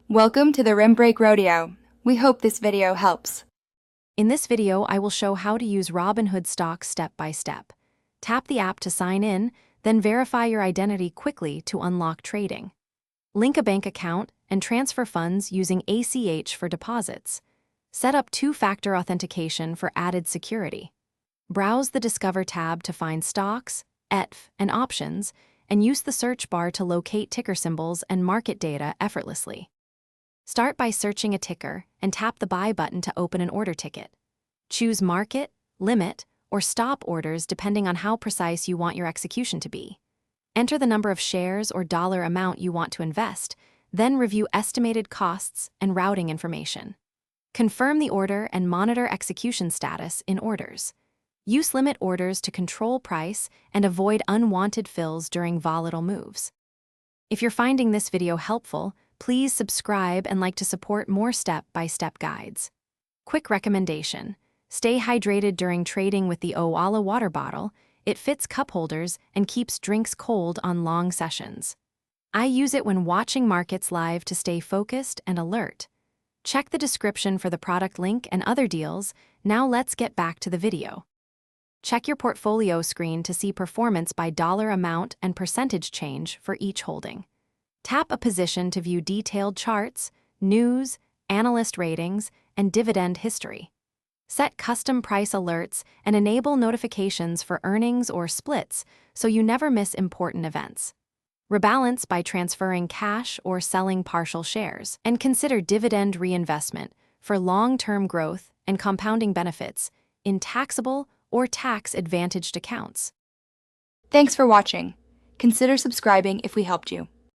Welcome to the Rim Break Rodeo. We hope this video helps. In this video, I will show how to use Robinhood stocks step by step. Tap the app to sign in, then verify your identity quickly to unlock trading. Link a bank account and transfer funds using ACH for deposits. Set up two-factor authentication for added security. Browse the Discover tab to find stocks, ETF, and options, and use the search bar to locate ticker symbols and market data effortlessly. Start by searching a ticker and tap the Buy button to open an order ticket. Choose Market, Limit, or Stop orders depending on how precise you want your execution to be. Enter the number of shares or dollar amount you want to invest, then review estimated costs and routing information. Confirm the order and monitor execution status in orders. Use limit orders to control price and avoid unwanted fills during volatile moves. If you're finding this video helpful, please subscribe and like to support more step-by-step guides. Quick recommendation: stay hydrated during trading with the Owala water bottle. It fits cup holders and keeps drinks cold on long sessions. I use it when watching markets live to stay focused and alert. Check the description for the product link and other deals. Now let's get back to the video. Check your portfolio screen to see performance by dollar amount and percentage change for each holding. Tap a position to view detailed charts, news, analyst ratings, and dividend history. Set custom price alerts and enable notifications for earnings or splits so you never miss important events. Rebalance by transferring cash or selling partial shares, and consider dividend reinvestment for long-term growth and compounding benefits in taxable or tax-advantaged accounts. Thanks for watching. Consider subscribing if we helped you.